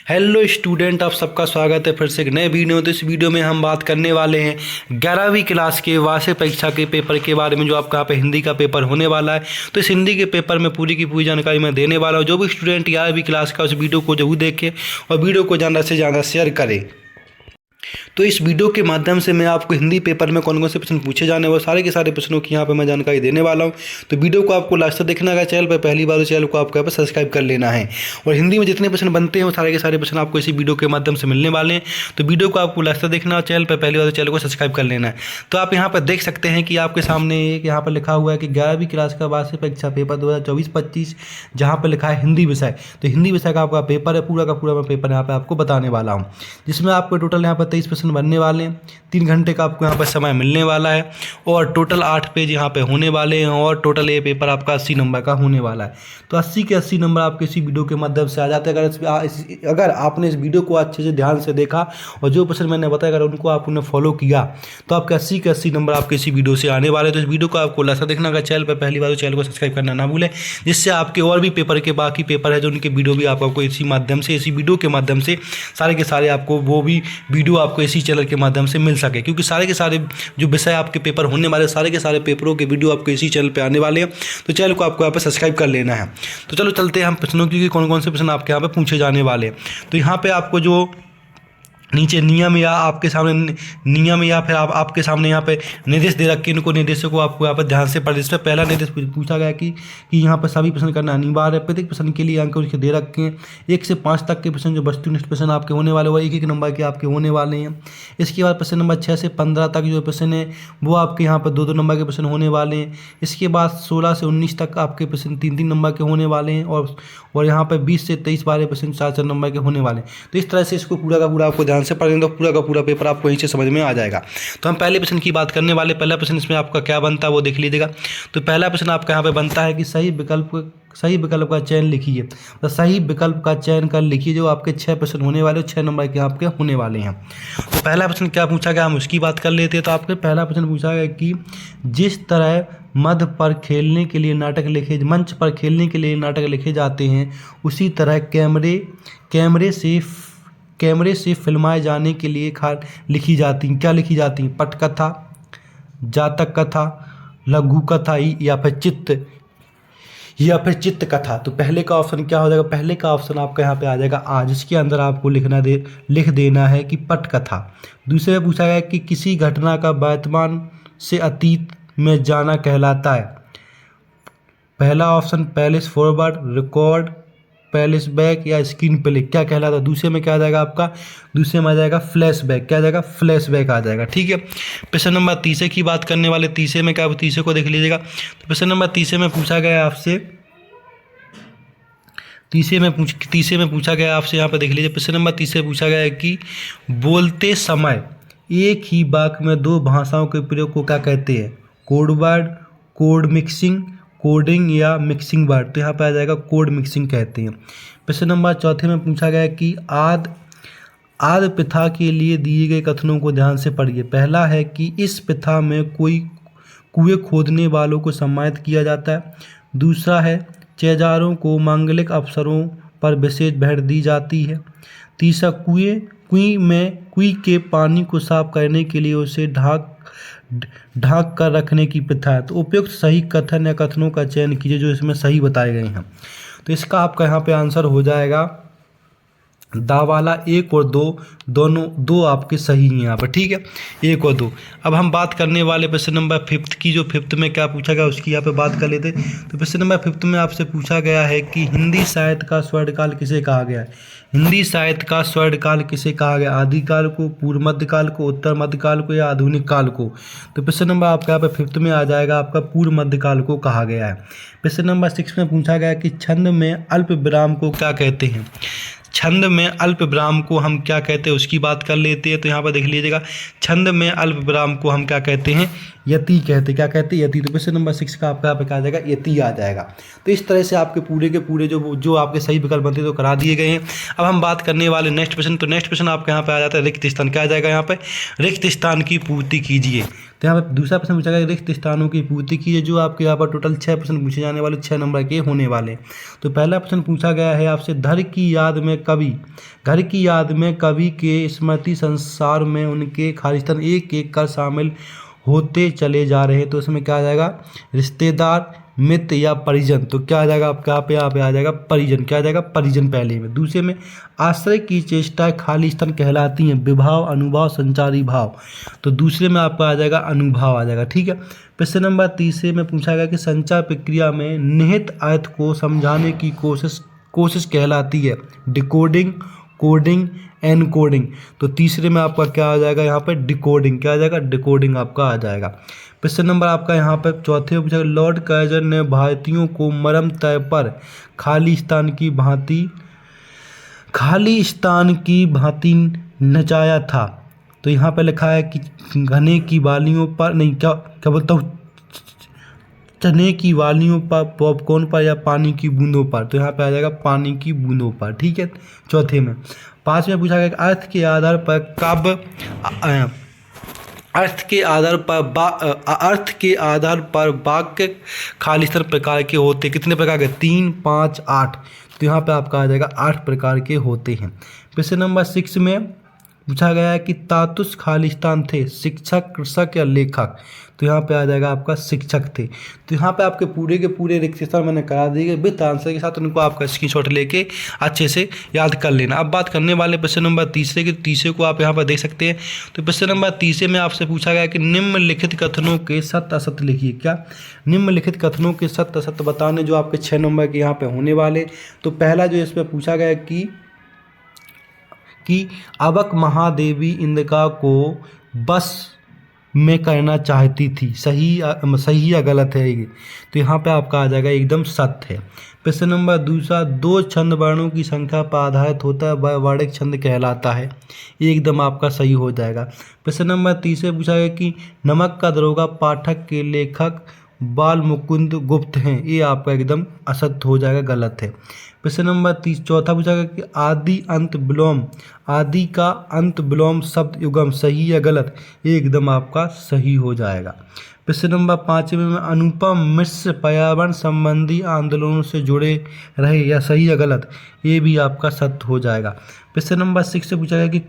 Hello student, आप सबका स्वागत है फिर से एक नए वीडियो। तो इस वीडियो में हम बात करने वाले हैं 11वीं क्लास के वार्षिक परीक्षा के पेपर के बारे में, जो आपका यहाँ पे हिंदी का पेपर होने वाला है। तो इस हिंदी के पेपर में पूरी की पूरी जानकारी मैं देने वाला हूँ। जो भी स्टूडेंट 11वीं क्लास का, उस वीडियो को जरूर देखें और वीडियो को ज़्यादा से ज़्यादा शेयर करें। तो इस वीडियो के माध्यम से मैं आपको हिंदी पेपर में कौन कौन से प्रश्न पूछे जाने वो सारे के सारे प्रश्नों की यहाँ पे मैं जानकारी देने वाला हूँ। तो वीडियो को आपको लास्ट तक देखना है। चैनल पर पहली बार, चैनल को आपको यहाँ पर सब्सक्राइब कर लेना है। और हिंदी में जितने प्रश्न बनते हैं वो सारे के सारे प्रश्न आपको इसी वीडियो के माध्यम से मिलने वाले हैं। तो वीडियो को आपको लास्ट तक देखना है, चैनल पर पहली बार चैनल को सब्सक्राइब कर लेना है। तो आप यहाँ पर देख सकते हैं कि आपके सामने एक यहाँ पर लिखा हुआ है कि 11वीं क्लास का वार्षिक परीक्षा पेपर 2024-25, जहाँ पर लिखा है हिंदी विषय। तो हिंदी विषय का आपका पेपर है, पूरा का पूरा मैं पेपर यहाँ पर आपको बताने वाला हूँ, जिसमें आपको टोटल यहाँ पर 23 प्रश्न बनने वाले हैं। 3 घंटे का आपको यहाँ पर समय मिलने वाला है और टोटल 8 पेज यहाँ पे होने वाले हैं और टोटल ये पेपर आपका 80 नंबर का होने वाला है। तो 80 के 80 नंबर आपके इसी वीडियो के माध्यम से आ जाते हैं। अगर आपने इस वीडियो को अच्छे से ध्यान से देखा और जो प्रश्न मैंने बताया अगर उनको आपने फॉलो किया तो आपके 80 के 80 नंबर आपके इसी वीडियो से आने वाले हैं। तो इस वीडियो को आपको लास्ट देखना। अगर चैनल पर पहली बार तो चैनल को सब्सक्राइब करना ना भूलें, जिससे आपके और भी पेपर के बाकी पेपर है जो उनके वीडियो भी आपको इसी माध्यम से, इसी वीडियो के माध्यम से सारे के सारे आपको वो भी वीडियो आपको इसी चैनल के माध्यम से मिल सके। क्योंकि सारे के सारे जो विषय आपके पेपर होने वाले, सारे के सारे पेपरों के वीडियो आपको इसी चैनल पे आने वाले हैं। तो चैनल को आपको यहाँ पे सब्सक्राइब कर लेना है। तो चलो चलते हैं हम प्रश्नों की, कौन कौन से प्रश्न आपके यहाँ पे पूछे जाने वाले हैं। तो यहाँ पे आपको जो नीचे नियम या आपके सामने नियम या फिर आपके सामने यहाँ पे निर्देश दे रखे, इनको निर्देशों को आपको यहाँ पर ध्यान से पढ़ें। इसमें पहला निर्देश पूछा गया कि यहाँ पर सभी प्रश्न करना अनिवार्य है। प्रत्येक प्रश्न के लिए अंक उसके दे रखे हैं। 1 से 5 तक के प्रश्न जो वस्तुनिष्ठ प्रश्न आपके होने वाले वो 1-1 नंबर के आपके होने वाले हैं। इसके बाद प्रश्न नंबर 6 से 15 तक जो प्रश्न है वो आपके यहाँ पर 2-2 नंबर के प्रश्न होने वाले हैं। इसके बाद 16 से 19 तक आपके प्रश्न 3-3 नंबर के होने वाले हैं और यहाँ पर 20 से 23 वाले प्रश्न 4-4 नंबर के होने वाले हैं। तो इस तरह से इसको पूरा का पूरा आपको ध्यान से पढ़ेंगे तो पूरा का पूरा पेपर आपको यहीं से समझ में आ जाएगा। तो हम पहले प्रश्न की बात करने वाले। पहला प्रश्न इसमें आपका क्या बनता है वो देख लीजिएगा। तो पहला प्रश्न आपका यहाँ पे बनता है कि सही विकल्प का चयन लिखिए। तो सही विकल्प का चयन कर लिखिए। जो आपके 6 प्रश्न होने वाले 6 नंबर के आपके होने वाले हैं। तो पहला प्रश्न क्या पूछा गया हम उसकी बात कर लेते हैं। तो आपके पहला प्रश्न पूछा गया कि जिस तरह मंच पर खेलने के लिए नाटक लिखे जाते हैं उसी तरह कैमरे से फिल्माए जाने के लिए लिखी जाती हैं। क्या लिखी जाती हैं? पटकथा, जातक कथा, लघु कथा या फिर चित्त कथा। तो पहले का ऑप्शन क्या हो जाएगा? पहले का ऑप्शन आपका यहाँ पे आ जाएगा आज। इसके अंदर आपको लिख देना है कि पटकथा। दूसरे में पूछा गया कि किसी घटना का वर्तमान से अतीत में जाना कहलाता है। पहला option palace forward, record, palace back या स्क्रीन प्ले। क्या कहलाता है? दूसरे में क्या आ जाएगा आपका? दूसरे में आ जाएगा फ्लैशबैक। क्या आ जाएगा? फ्लैशबैक आ जाएगा। ठीक है। प्रश्न नंबर 30 की बात करने वाले। 30 में क्या? 30 को देख लीजिएगा। तो प्रश्न नंबर 30 में पूछा गया आपसे, 30 में पूछा गया आपसे, यहाँ पर देख लीजिए। प्रश्न नंबर 30 में पूछा गया है कि बोलते समय एक ही वाक्य में 2 भाषाओं के प्रयोग को क्या कहते हैं? Code word, code mixing, coding या मिक्सिंग वर्ड। तो यहाँ पर आ जाएगा कोड मिक्सिंग कहते हैं। प्रश्न नंबर 4 में पूछा गया कि आद प्रथा के लिए दिए गए कथनों को ध्यान से पढ़िए। पहला है कि इस प्रथा में कोई कुएं खोदने वालों को सम्मानित किया जाता है। दूसरा है चेजारों को मांगलिक अवसरों पर विशेष भेंट दी जाती है। तीसरा कुएं के पानी को साफ करने के लिए उसे ढाक कर रखने की प्रथा है। तो उपयुक्त सही कथन या कथनों का चयन कीजिए जो इसमें सही बताए गए हैं। तो इसका आपका यहाँ पे आंसर हो जाएगा दा वाला 1 और 2 दोनों 2 आपके सही हैं यहाँ पर। ठीक है, 1 और 2। अब हम बात करने वाले प्रश्न नंबर 5 की। जो 5 में क्या पूछा गया उसकी यहाँ पे बात कर लेते। तो प्रश्न नंबर 5 में आपसे पूछा गया है कि हिंदी साहित्य का स्वर्णकाल किसे कहा गया है? हिंदी साहित्य का स्वर्णकाल किसे कहा गया? आदिकाल को, पूर्व मध्यकाल को, उत्तर मध्यकाल को या आधुनिक काल को? तो प्रश्न नंबर आपका यहाँ पे 5 में आ जाएगा आपका पूर्व मध्यकाल को कहा गया है। प्रश्न नंबर 6 में पूछा गया कि छंद में अल्प विराम को क्या कहते हैं? छंद में अल्प विराम को हम क्या कहते हैं उसकी बात कर लेते हैं। तो यहाँ पर देख लीजिएगा, छंद में अल्प विराम को हम क्या कहते हैं? यति कहते हैं। क्या कहते हैं? यति। तो प्रश्न नंबर 6 का आपका यहाँ पे क्या आ जाएगा? यति आ जाएगा। तो इस तरह से आपके पूरे के पूरे जो आपके सही विकल्प बनते हैं तो करा दिए गए हैं। अब हम बात करने वाले नेक्स्ट प्रश्न। तो नेक्स्ट प्रश्न आपके यहाँ पे आ जाता है रिक्त स्थान। क्या आ जाएगा यहाँ पे? रिक्त स्थान की पूर्ति कीजिए। तो यहाँ पर दूसरा प्रश्न पूछा गया रिक्त स्थानों की पूर्ति कीजिए, जो आपके यहाँ पर टोटल 6 प्रश्न पूछे जाने वाले, 6 नंबर के होने वाले। तो पहला प्रश्न पूछा गया है आपसे, घर की याद में कवि के स्मृति संसार में उनके खालिस्तान एक एक कर शामिल होते चले जा रहे हैं। तो इसमें क्या आ जाएगा, रिश्तेदार, मित्र या परिजन। तो क्या आ जाएगा आपका यहाँ पे आ जाएगा परिजन। क्या आ जाएगा, परिजन पहले में। दूसरे में आश्रय की चेष्टाएं खालिस्तान कहलाती हैं, विभाव, अनुभाव, संचारी भाव। तो दूसरे में आपका आ जाएगा अनुभाव आ जाएगा। ठीक है। प्रश्न नंबर 30 में पूछा गया कि संचार प्रक्रिया में निहित अर्थ को समझाने की कोशिश कहलाती है डिकोडिंग, कोडिंग, एनकोडिंग। तो तीसरे में आपका क्या आ जाएगा यहाँ पे डिकोडिंग। क्या आ जाएगा, डिकोडिंग आपका आ जाएगा। प्रश्न नंबर आपका यहाँ पर चौथे में पूछा गया, लॉर्ड कर्जन ने भारतीयों को मरम तय पर खालिस्तान की भांति नचाया था। तो यहाँ पे लिखा है कि घने की वालियों पर, नहीं क्या बोलता हूँ, चने की वालियों पर, पॉपकॉर्न पर या पानी की बूंदों पर। तो यहाँ पे आ जाएगा पानी की बूंदों पर। ठीक है, चौथे में। पाँचवें पूछा गया अर्थ के आधार पर वाक्य खालिस्तान प्रकार के होते, कितने प्रकार के, 3, 5, 8। तो यहाँ पे आपका आ जाएगा 8 प्रकार के होते हैं। प्रश्न नंबर 6 में पूछा गया है कि तातुस खालिस्तान थे शिक्षक, कृषक या लेखक। तो यहाँ पे आ जाएगा आपका शिक्षक थे। तो यहाँ पे आपके पूरे के पूरे रिक्त स्थान मैंने करा दिए विद आंसर के साथ, उनको आपका स्क्रीनशॉट लेके अच्छे से याद कर लेना। अब बात करने वाले प्रश्न नंबर तीसरे की, तीसरे को आप यहाँ पर देख सकते हैं। तो प्रश्न नंबर तीसरे में आपसे पूछा गया कि निम्नलिखित कथनों के सत्य असत्य लिखिए। क्या, निम्नलिखित कथनों के सत्य असत्य बताने, जो आपके 6 नंबर के यहाँ पे होने वाले। तो पहला जो इस पर पूछा गया कि अबक महादेवी इंदिका को बस में करना चाहती थी, सही या गलत है ये। तो यहाँ पे आपका आ जाएगा एकदम सत्य है। प्रश्न नंबर दूसरा, 2 छंद वर्णों की संख्या पर आधारित होता है, वह वर्णिक छंद कहलाता है, ये एकदम आपका सही हो जाएगा। प्रश्न नंबर तीसरे पूछा गया कि नमक का दरोगा पाठक के लेखक बाल मुकुंद गुप्त हैं, ये आपका एकदम असत्य हो जाएगा, गलत है। प्रश्न नंबर चौथा पूछा गया कि आदि का अंत विलोम शब्द युगम, सही या गलत, ये एकदम आपका सही हो जाएगा। प्रश्न नंबर 5 में अनुपम मिश्र पर्यावरण संबंधी आंदोलनों से जुड़े रहे, या सही या गलत, ये भी आपका सत्य हो जाएगा। प्रश्न नंबर 6 से पूछा गया कि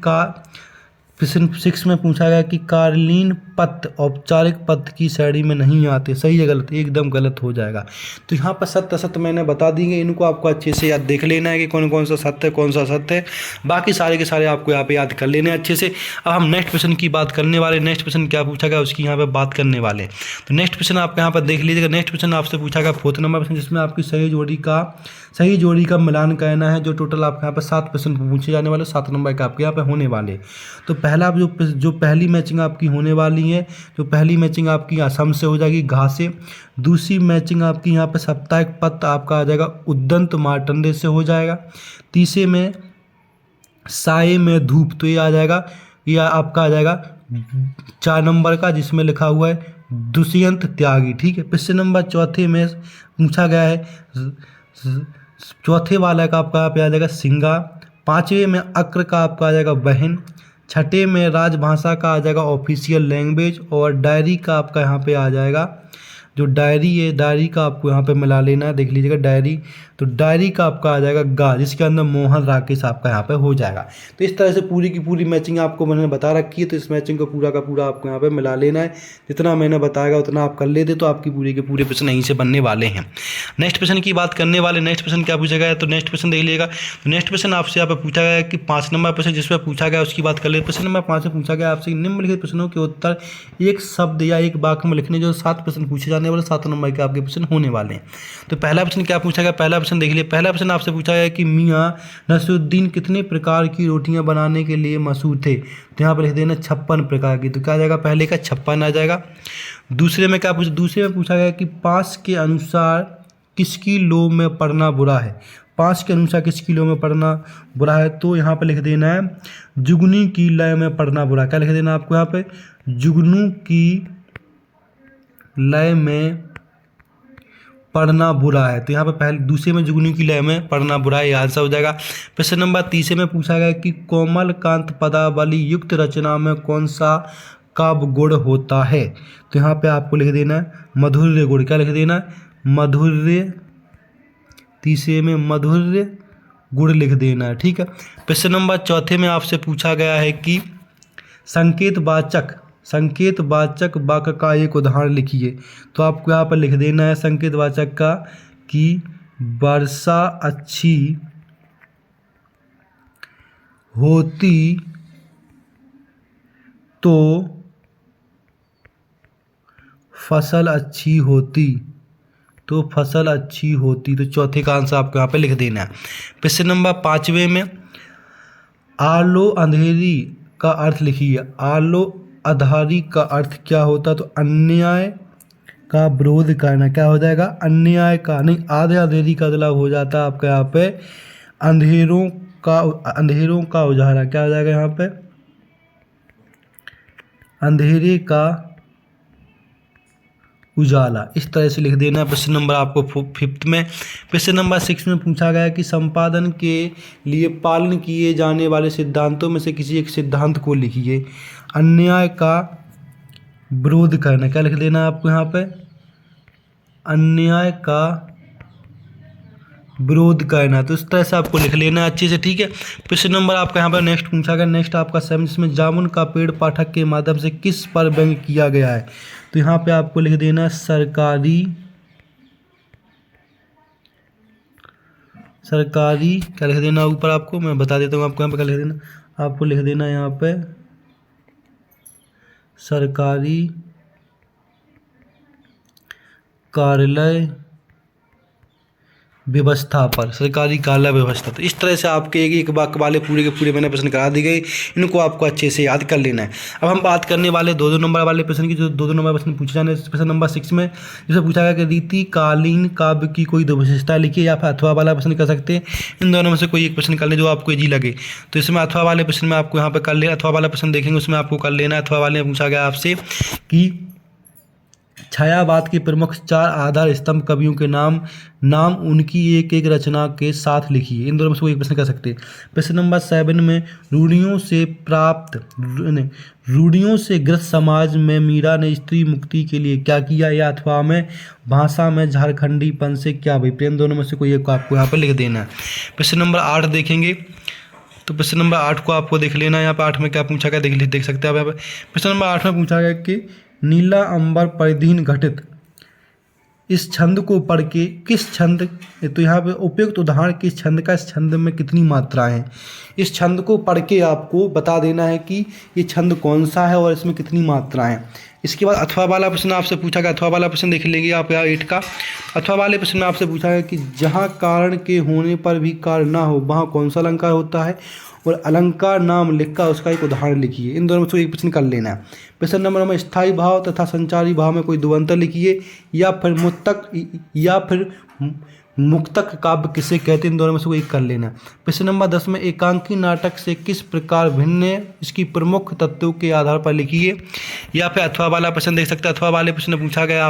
प्रश्न 6 में पूछा गया कि कार्लीन पत्र औपचारिक पत्र की श्रेणी में नहीं आते, सही है गलत, एकदम गलत हो जाएगा। तो यहाँ पर सत्य असत्य मैंने बता दिए, इनको आपको अच्छे से याद देख लेना है कि कौन कौन सा सत्य है, कौन सा असत्य है। बाकी सारे के सारे आपको यहाँ पे याद कर लेने हैं अच्छे से। अब हम नेक्स्ट प्रश्न की बात करने वाले, नेक्स्ट प्रश्न क्या पूछा गया उसकी यहाँ पे बात करने वाले। तो नेक्स्ट प्रश्न आपको यहाँ पर देख लीजिएगा। नेक्स्ट प्रश्न आपसे पूछा गया 4 नंबर प्रश्न, जिसमें आपकी सही जोड़ी का मिलान करना है। जो टोटल आपके यहाँ पर 7 प्रश्न पूछे जाने वाले, 7 नंबर के आपके यहाँ पे होने वाले। तो पहला जो पहली मैचिंग आपकी होने वाली है, जो पहली मैचिंग आपकी असम से हो जाएगी, घा से। दूसरी मैचिंग आपकी यहाँ पे साप्ताहिक पत्र आपका आ जाएगा उद्दंत मार्टंडे से हो जाएगा। तीसरे में साये में धूप, तो ये आ जाएगा, ये आपका आ जाएगा 4 नंबर का, जिसमें लिखा हुआ है दुष्यंत त्यागी। ठीक है। प्रश्न नंबर चौथे में पूछा गया है, चौथे वाला का आपका यहाँ पे आ जाएगा सिंगा। 5वें में अक्र का आपका आ जाएगा बहन। 6ठे में राजभाषा का आ जाएगा ऑफिशियल लैंग्वेज। और डायरी का आपका यहाँ पे आ जाएगा, जो डायरी है, डायरी का आपको यहाँ पे मिला लेना है, देख लीजिएगा डायरी। तो डायरी का आपका आ जाएगा गा, जिसके अंदर मोहन राकेश आपका यहाँ पे हो जाएगा। तो इस तरह से पूरी की पूरी मैचिंग आपको मैंने बता रखी है। तो इस मैचिंग को पूरा का पूरा आपको यहाँ पे मिला लेना है, जितना मैंने बताएगा उतना आप कर लेते, तो आपकी पूरी के पूरे प्रश्न यहीं से बनने वाले हैं। नेक्स्ट प्रश्न की बात करने वाले, नेक्स्ट प्रश्न क्या पूछा गया है, तो नेक्स्ट प्रश्न देख लीजिएगा। तो नेक्स्ट प्रश्न आपसे यहाँ पे पूछा गया है कि 5 नंबर प्रश्न जिसमें पूछा गया उसकी बात कर ले। प्रश्न नंबर 5 में पूछा गया आपसे निम्नलिखित प्रश्नों के उत्तर एक शब्द या एक वाक्य में लिखने, जो 7 प्रश्न पूछे जाने वाले, 7 नंबर के आपके प्रश्न होने वाले हैं। तो पहला प्रश्न क्या पूछा गया, पहला प्रश्न देख लिए। पहला प्रश्न आपसे पूछा गया कि मियां नसरुद्दीन कितने प्रकार की रोटियां बनाने के लिए मशहूर थे। तो यहाँ पर लिख देना 56 प्रकार की। तो क्या आ जाएगा, पहले का 56 आ जाएगा। दूसरे में क्या पूछा, दूसरे में पूछा गया कि 5 के अनुसार किसकी लो में पढ़ना बुरा है। 5 के अनुसार किसकी लो में पढ़ना बुरा है। तो यहाँ पर लिख देना है जुगनू की लय में पढ़ना बुरा। क्या लिख देना आपको यहाँ पे, जुगनू की लय में पढ़ना बुरा है। तो यहाँ पे पहले दूसरे में जुगनू की लय में पढ़ना बुरा है, ये आंसर हो जाएगा। प्रश्न नंबर 30 में पूछा गया कि कोमलकांत पदावली युक्त रचना में कौन सा कब गुड़ होता है? तो यहाँ पे आपको लिख देना है मधुर्य गुड़। क्या लिख देना है? मधुर्य, तीसरे में मधुर्य गुड़ लिख देना है। ठीक है। प्रश्न नंबर चौथे में आपसे पूछा गया है कि संकेतवाचक वाक्य का एक उदाहरण लिखिए। तो आपको यहाँ पर लिख देना है संकेतवाचक का कि वर्षा अच्छी होती तो फसल अच्छी होती, तो फसल अच्छी होती। तो चौथे का आंसर आपको यहाँ पे लिख देना है। प्रश्न नंबर पाँचवें में आलो अंधेरी का अर्थ लिखिए। आलो अधारी का अर्थ क्या होता? तो अन्याय का विरोध करना। क्या हो जाएगा? अन्याय का नहीं, आधे अंधेरी का मतलब हो जाता है आपका यहाँ पे अंधेरों का उजाला। क्या हो जाएगा यहाँ पे? अंधेरे का उजाला। इस तरह से लिख देना है। प्रश्न नंबर आपको फिफ्थ में। प्रश्न नंबर 6 में पूछा गया कि संपादन के लिए पालन किए जाने वाले सिद्धांतों में से किसी एक सिद्धांत को लिखिए। अन्याय का विरोध करना। क्या लिख देना है आपको यहाँ पे? अन्याय का विरोध करना। तो इस तरह से आपको लिख लेना है अच्छे से। ठीक है। प्रश्न नंबर आपका यहाँ पर नेक्स्ट पूछा गया। नेक्स्ट आपका 7 जिसमें जामुन का पेड़ पाठक के माध्यम से किस पर व्यंग किया गया है? तो यहाँ पे आपको लिख देना है सरकारी, क्या लिख देना ऊपर आपको मैं बता देता हूँ आपको यहाँ पे क्या लिख देना। आपको लिख देना यहाँ पे सरकारी कार्यालय व्यवस्था पर, सरकारी कार्यालय व्यवस्था। तो इस तरह से आपके एक वाक्य वाले पूरे के पूरे मैंने प्रश्न करा दी गए। इनको आपको अच्छे से याद कर लेना है। अब हम बात करने वाले 2-2 नंबर वाले प्रश्न की, जो 2-2 नंबर प्रश्न पूछे जाने। प्रश्न नंबर 6 में जिसे पूछा गया कि रीतिकालीन काव्य की कोई दो विशेषता लिखिए, या फिर अथवा वाला प्रश्न कर सकते हैं। इन दोनों में से कोई एक प्रश्न कर ले जो आपको इजी लगे। तो इसमें अथवा वाले प्रश्न में आपको यहाँ पर कर लेना। अथवा वाला प्रश्न देखेंगे उसमें आपको कर लेना। अथवा वाले में पूछा गया आपसे कि छायावाद के प्रमुख 4 आधार स्तंभ कवियों के नाम उनकी एक एक रचना के साथ लिखिए। इन दोनों में से कोई एक प्रश्न कर सकते हैं। प्रश्न नंबर 7 में रूढ़ियों से ग्रस्त समाज में मीरा ने स्त्री मुक्ति के लिए क्या किया? या अथवा में भाषा में झारखंडीपन से क्या अभिप्राय? दोनों में से कोई एक आपको यहाँ पर लिख देना है। प्रश्न नंबर 8 देखेंगे। तो प्रश्न नंबर 8 को आपको देख लेना है। यहाँ पर 8 में क्या पूछा गया देख सकते हैं आप यहाँ पर। प्रश्न नंबर 8 में पूछा गया कि नीला अंबर परिधीन घटित इस छंद को पढ़ के किस छंद, तो यहाँ पे उपयुक्त उदाहरण किस छंद का, इस छंद में कितनी मात्राएं हैं। इस छंद को पढ़ के आपको बता देना है कि ये छंद कौन सा है और इसमें कितनी मात्राएं हैं। इसके बाद अथवा वाला प्रश्न आपसे पूछा गया। अथवा वाला प्रश्न देख लेंगे आप यहाँ 8 का। अथवा वाले प्रश्न में आपसे पूछा गया कि जहाँ कारण के होने पर भी कार्य ना हो वहाँ कौन सा अलंकार होता है, और अलंकार नाम लिखकर उसका एक उदाहरण लिखिए। इन दोनों में से एक प्रश्न कर लेना है। प्रश्न नंबर में स्थायी भाव तथा संचारी भाव में कोई द्वंद्व लिखिए, या फिर मुक्तक काव्य किसे कहते हैं। इन दोनों में से कोई एक कर लेना। प्रश्न नंबर 10 में एकांकी नाटक से किस प्रकार भिन्न है, इसकी प्रमुख तत्वों के आधार पर लिखिए। या फिर अथवा वाला प्रश्न देख सकते हैं। अथवा वाले प्रश्न पूछा गया